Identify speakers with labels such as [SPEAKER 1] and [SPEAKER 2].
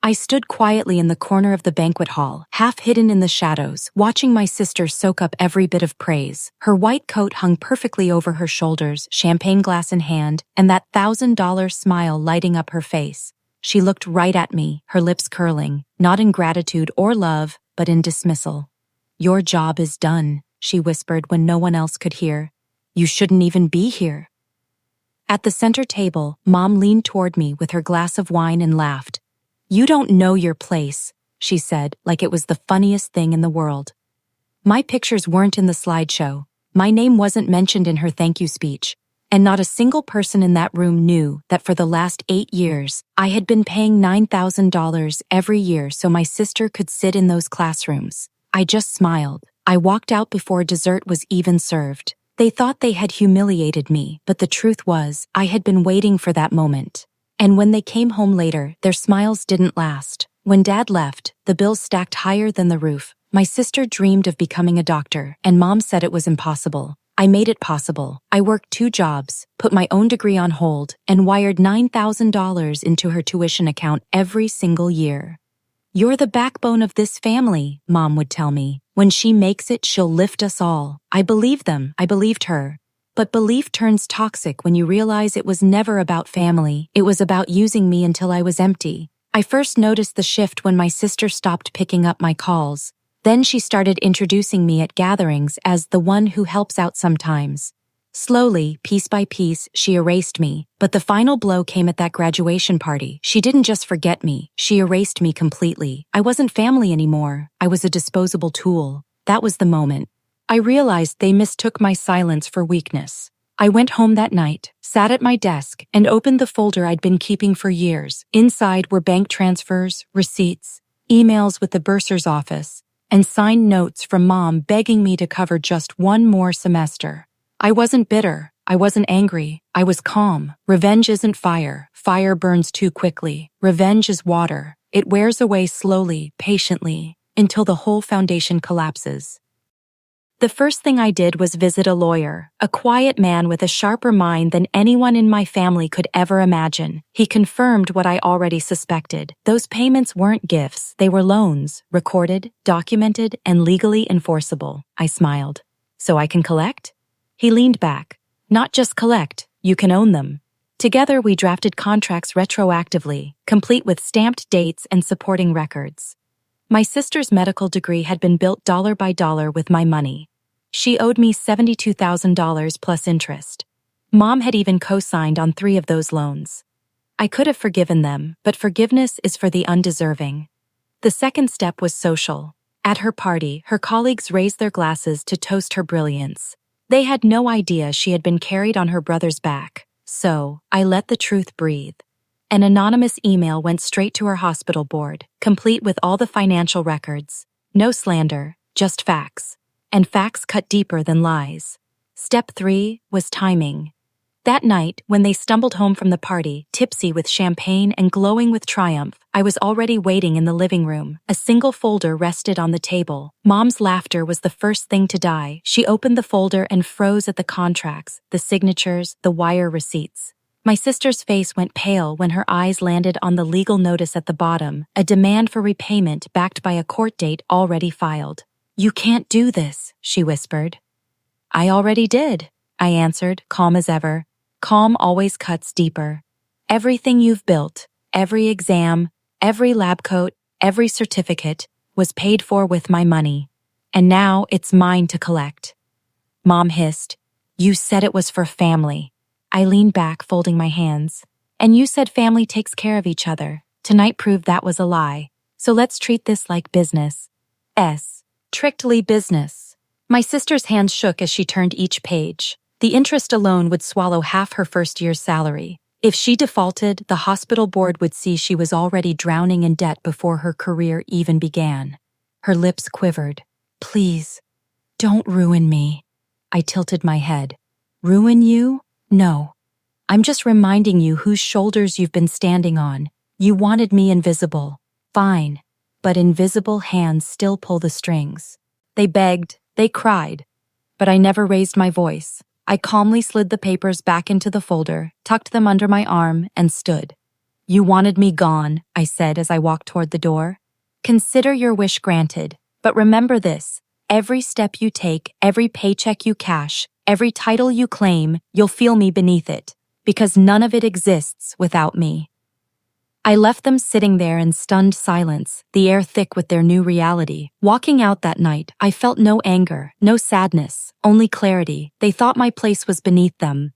[SPEAKER 1] I stood quietly in the corner of the banquet hall, half hidden in the shadows, watching my sister soak up every bit of praise. Her white coat hung perfectly over her shoulders, champagne glass in hand, and that $1,000 smile lighting up her face. She looked right at me, her lips curling, not in gratitude or love, but in dismissal. "Your job is done," she whispered when no one else could hear. "You shouldn't even be here." At the center table, Mom leaned toward me with her glass of wine and laughed. "You don't know your place," she said, like it was the funniest thing in the world. My pictures weren't in the slideshow, my name wasn't mentioned in her thank you speech, and not a single person in that room knew that for the last 8 years, I had been paying $9,000 every year so my sister could sit in those classrooms. I just smiled. I walked out before dessert was even served. They thought they had humiliated me, but the truth was, I had been waiting for that moment. And when they came home later, their smiles didn't last. When Dad left, the bills stacked higher than the roof. My sister dreamed of becoming a doctor, and Mom said it was impossible. I made it possible. I worked 2 jobs, put my own degree on hold, and wired $9,000 into her tuition account every single year. "You're the backbone of this family," Mom would tell me. "When she makes it, she'll lift us all." I believed them. I believed her. But belief turns toxic when you realize it was never about family, it was about using me until I was empty. I first noticed the shift when my sister stopped picking up my calls. Then she started introducing me at gatherings as the one who helps out sometimes. Slowly, piece by piece, she erased me, but the final blow came at that graduation party. She didn't just forget me, she erased me completely. I wasn't family anymore, I was a disposable tool. That was the moment I realized they mistook my silence for weakness. I went home that night, sat at my desk, and opened the folder I'd been keeping for years. Inside were bank transfers, receipts, emails with the bursar's office, and signed notes from Mom begging me to cover just one more semester. I wasn't bitter, I wasn't angry, I was calm. Revenge isn't fire, fire burns too quickly. Revenge is water. It wears away slowly, patiently, until the whole foundation collapses. The first thing I did was visit a lawyer, a quiet man with a sharper mind than anyone in my family could ever imagine. He confirmed what I already suspected. Those payments weren't gifts, they were loans, recorded, documented, and legally enforceable. I smiled. "So I can collect?" He leaned back. "Not just collect, you can own them." Together we drafted contracts retroactively, complete with stamped dates and supporting records. My sister's medical degree had been built dollar by dollar with my money. She owed me $72,000 plus interest. Mom had even co-signed on 3 of those loans. I could have forgiven them, but forgiveness is for the undeserving. The second step was social. At her party, her colleagues raised their glasses to toast her brilliance. They had no idea she had been carried on her brother's back. So, I let the truth breathe. An anonymous email went straight to her hospital board, complete with all the financial records. No slander, just facts. And facts cut deeper than lies. Step 3 was timing. That night, when they stumbled home from the party, tipsy with champagne and glowing with triumph, I was already waiting in the living room. A single folder rested on the table. Mom's laughter was the first thing to die. She opened the folder and froze at the contracts, the signatures, the wire receipts. My sister's face went pale when her eyes landed on the legal notice at the bottom, a demand for repayment backed by a court date already filed. "You can't do this," she whispered. "I already did," I answered, calm as ever. Calm always cuts deeper. "Everything you've built, every exam, every lab coat, every certificate, was paid for with my money. And now it's mine to collect." Mom hissed, "You said it was for family." I leaned back, folding my hands. "And you said family takes care of each other." Tonight proved that was a lie. So let's treat this like business. Strictly business. My sister's hands shook as she turned each page. The interest alone would swallow half her first year's salary. If she defaulted, the hospital board would see she was already drowning in debt before her career even began. Her lips quivered. "Please, don't ruin me." I tilted my head. "Ruin you? No. I'm just reminding you whose shoulders you've been standing on. You wanted me invisible. Fine. But invisible hands still pull the strings." They begged, they cried. But I never raised my voice. I calmly slid the papers back into the folder, tucked them under my arm, and stood. You wanted me gone, I said as I walked toward the door. Consider your wish granted, but remember this. Every step you take, every paycheck you cash, every title you claim, you'll feel me beneath it, because none of it exists without me. I left them sitting there in stunned silence, the air thick with their new reality. Walking out that night, I felt no anger, no sadness, only clarity. They thought my place was beneath them,